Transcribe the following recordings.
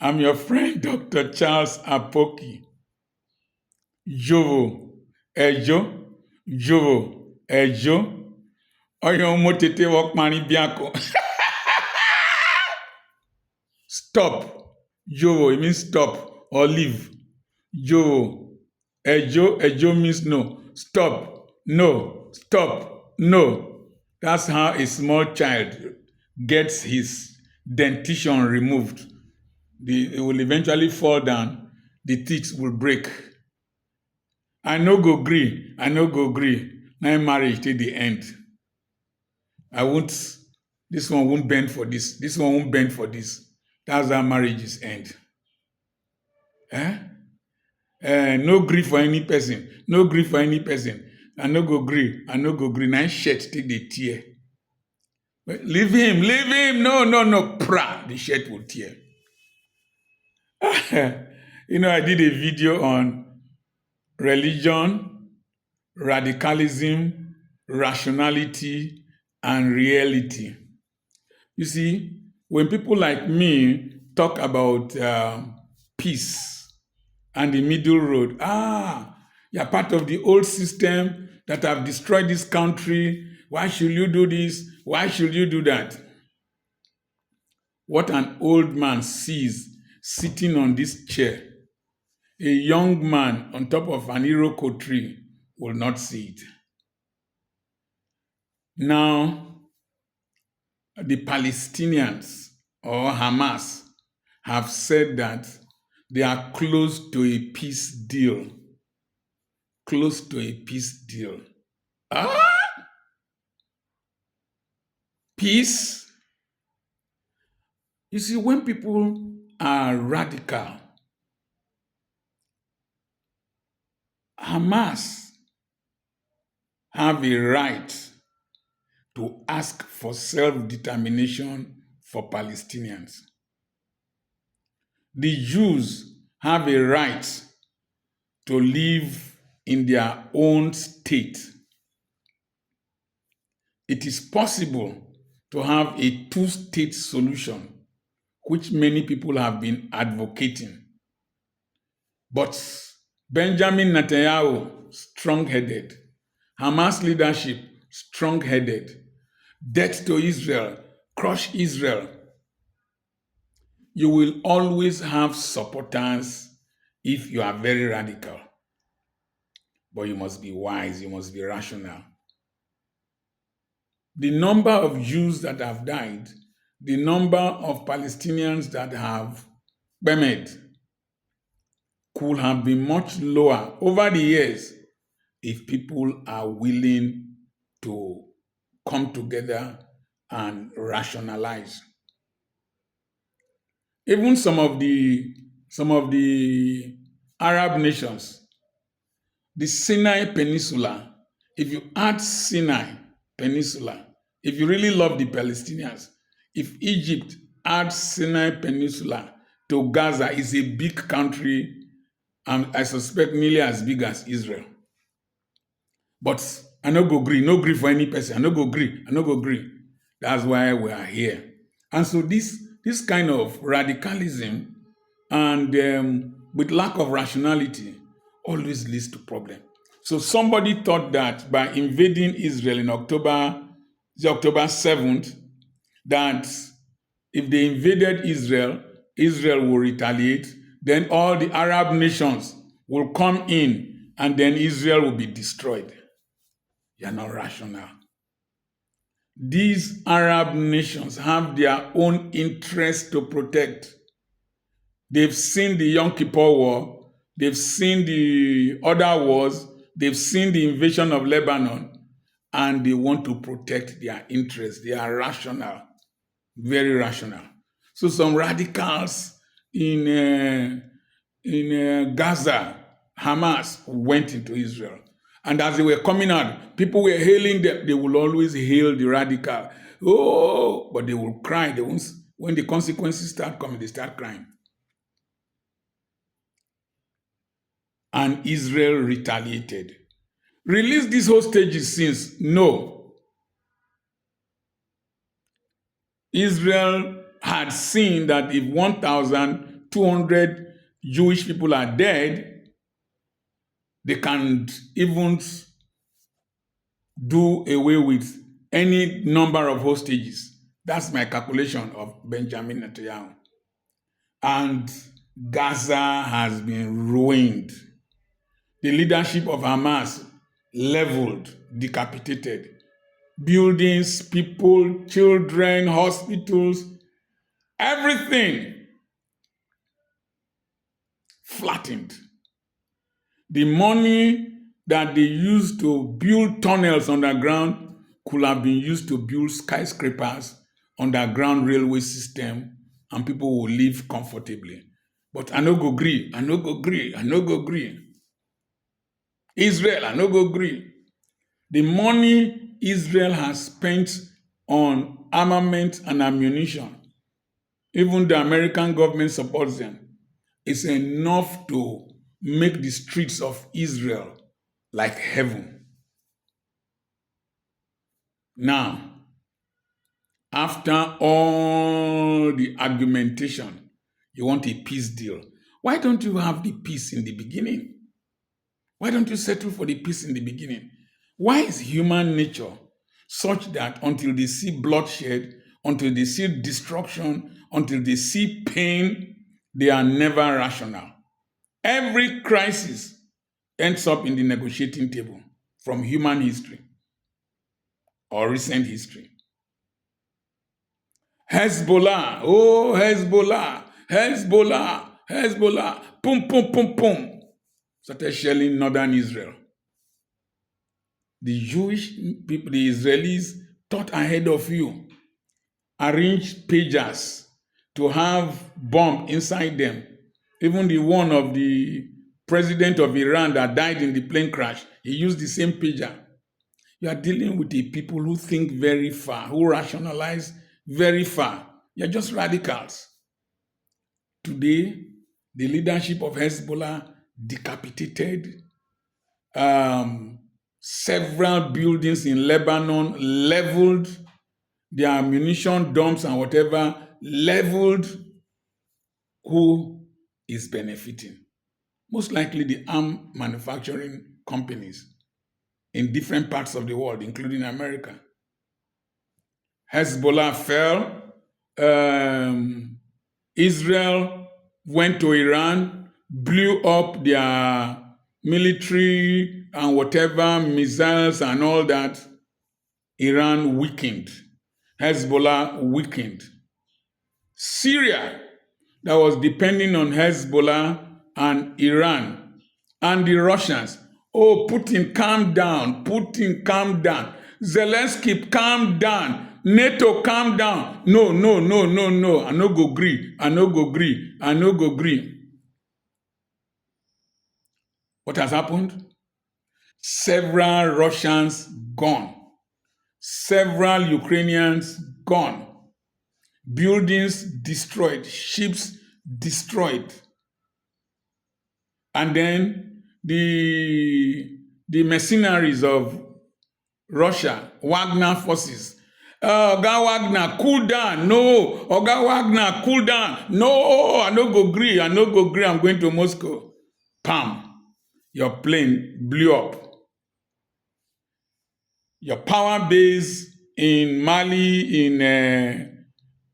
I'm your friend, Dr. Charles Apoki. Jovo, Ejo, Jovo, Ejo. Oyo mo tete wok mani biako. Stop. Jovo, it means stop or leave. Jovo, Ejo, Ejo means no. Stop, no, stop, no. That's how a small child gets his dentition removed. It will eventually fall down. The teeth will break. I no go gree. My marriage till the end. This one won't bend for this. This one won't bend for this. That's how marriages end. No gree for any person. I no go gree. Now shirt take the tear. Leave him. No. Pra, the shirt will tear. I did a video on religion, radicalism, rationality, and reality. You see, when people like me talk about peace and the middle road, you're part of the old system that have destroyed this country. Why should you do this? Why should you do that? What an old man sees sitting on this chair, a young man on top of an iroko tree will not see it. Now, the Palestinians or Hamas have said that they are close to a peace deal. Peace? You see, when people are radical, Hamas have a right to ask for self-determination for Palestinians. The Jews have a right to live in their own state. It is possible to have a two-state solution, which many people have been advocating. But Benjamin Netanyahu, strong-headed. Hamas leadership, strong-headed. Death to Israel, crush Israel. You will always have supporters if you are very radical. But you must be wise, you must be rational. The number of Jews that have died, the number of Palestinians that have bemed could have been much lower over the years if people are willing to come together and rationalize. Even some of the Arab nations, the Sinai Peninsula, if you add Sinai Peninsula, if you really love the Palestinians, if Egypt adds Sinai Peninsula to Gaza, is a big country, and I suspect nearly as big as Israel. But I no go gree for any person. I no go gree. That's why we are here. And so this kind of radicalism and with lack of rationality always leads to problem. So somebody thought that by invading Israel in October 7th, that if they invaded Israel, Israel will retaliate, then all the Arab nations will come in and then Israel will be destroyed. You're not rational. These Arab nations have their own interests to protect. They've seen the Yom Kippur War, they've seen the other wars, they've seen the invasion of Lebanon, and they want to protect their interests. They are rational, very rational. So some radicals in Gaza, Hamas, went into Israel. And as they were coming out, people were hailing them. They will always hail the radical. Oh, but they will cry. When the consequences start coming, they start crying. And Israel retaliated. Release these hostages since? No. Israel had seen that if 1,000, 200 Jewish people are dead, they can't even do away with any number of hostages. That's my calculation of Benjamin Netanyahu. And Gaza has been ruined. The leadership of Hamas leveled, decapitated. Buildings, people, children, hospitals, everything flattened. The money that they used to build tunnels underground could have been used to build skyscrapers, underground railway system, and people will live comfortably. But I no go gree, I no go gree, I no go gree. Israel, I no go gree. The money Israel has spent on armament and ammunition, even the American government supports them, is enough to make the streets of Israel like heaven. Now, after all the argumentation, you want a peace deal. Why don't you have the peace in the beginning? Why don't you settle for the peace in the beginning? Why is human nature such that until they see bloodshed, until they see destruction, until they see pain, they are never rational? Every crisis ends up in the negotiating table from human history or recent history. Hezbollah, oh, Hezbollah, Hezbollah, Hezbollah, pum, pum, pum, pum, started shelling northern Israel. The Jewish people, the Israelis, thought ahead of you, arranged pagers to have bomb inside them. Even the one of the president of Iran that died in the plane crash, he used the same pager. You are dealing with the people who think very far, who rationalize very far. You're just radicals. Today, the leadership of Hezbollah decapitated several buildings in Lebanon, leveled their ammunition dumps and whatever, leveled. Who is benefiting? Most likely the arm manufacturing companies in different parts of the world, including America. Hezbollah fell. Israel went to Iran, blew up their military and whatever, missiles and all that. Iran weakened. Hezbollah weakened. Syria, that was depending on Hezbollah and Iran and the Russians. Oh, Putin, calm down. Putin, calm down. Zelensky, calm down. NATO, calm down. No. I no go gree. I no go gree. I no go gree. What has happened? Several Russians gone. Several Ukrainians gone. Buildings destroyed. Ships destroyed. And then the mercenaries of Russia, Wagner forces. Oga Wagner, cool down. No. Oga Wagner, cool down. No, I no go gree. I no go gree. I'm going to Moscow. Pam. Your plane blew up. Your power base in Mali,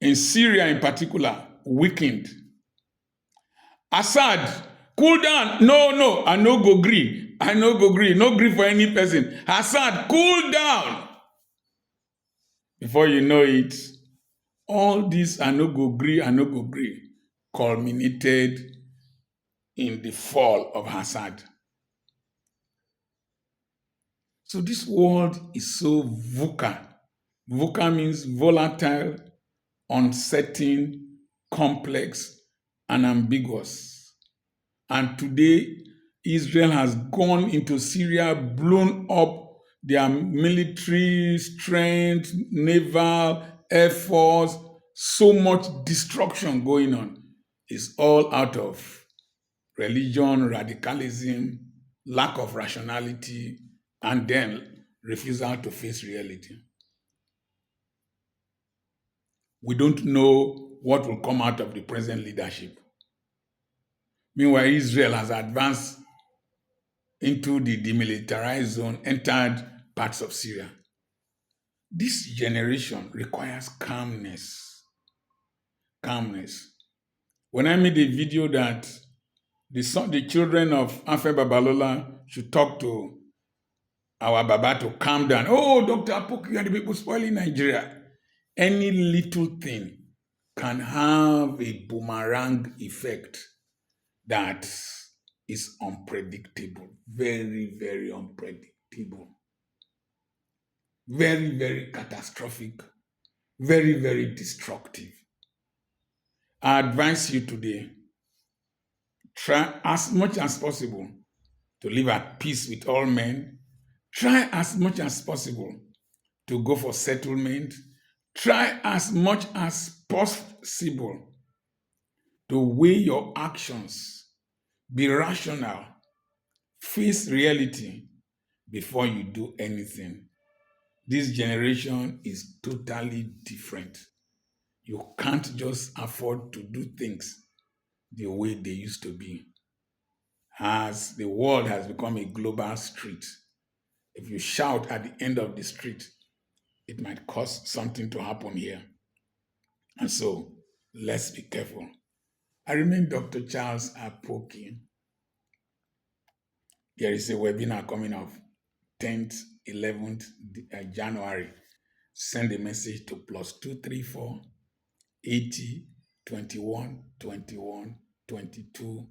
in Syria in particular, weakened. Assad, cool down. No, I no go gree. I no go gree. No gree for any person. Assad, cool down. Before you know it, all this I no go gree culminated in the fall of Assad. So this world is so VUCA. VUCA means volatile, uncertain, complex, and ambiguous. And today, Israel has gone into Syria, blown up their military strength, naval, air force, so much destruction going on. It's all out of religion, radicalism, lack of rationality, and then refusal to face reality. We don't know what will come out of the present leadership. Meanwhile, Israel has advanced into the demilitarized zone, entered parts of Syria. This generation requires calmness. Calmness. When I made a video that the children of Afe Babalola should talk to our Baba to calm down. Oh, Dr. Apoki, you are the people spoiling Nigeria. Any little thing can have a boomerang effect that is unpredictable. Very, very unpredictable. Very, very catastrophic. Very, very destructive. I advise you today, try as much as possible to live at peace with all men. Try as much as possible to go for settlement. Try as much as possible to weigh your actions. Be rational. Face reality before you do anything. This generation is totally different. You can't just afford to do things the way they used to be. As the world has become a global street, if you shout at the end of the street, it might cause something to happen here. And so let's be careful. I remain Dr. Charles Apoki. There is a webinar coming up 10th, 11th January. Send a message to +234 80 21 21 22.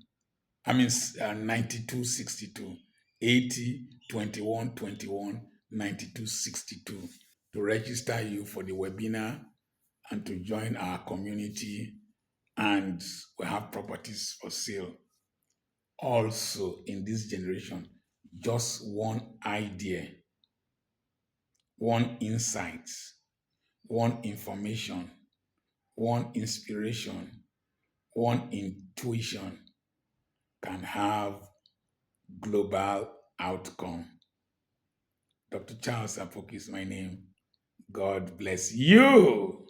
92 62 80 21 21 92 62 to register you for the webinar and to join our community, and we have properties for sale. Also, in this generation, just one idea, one insight, one information, one inspiration, one intuition can have global outcome. Dr. Charles Apoki is my name. God bless you.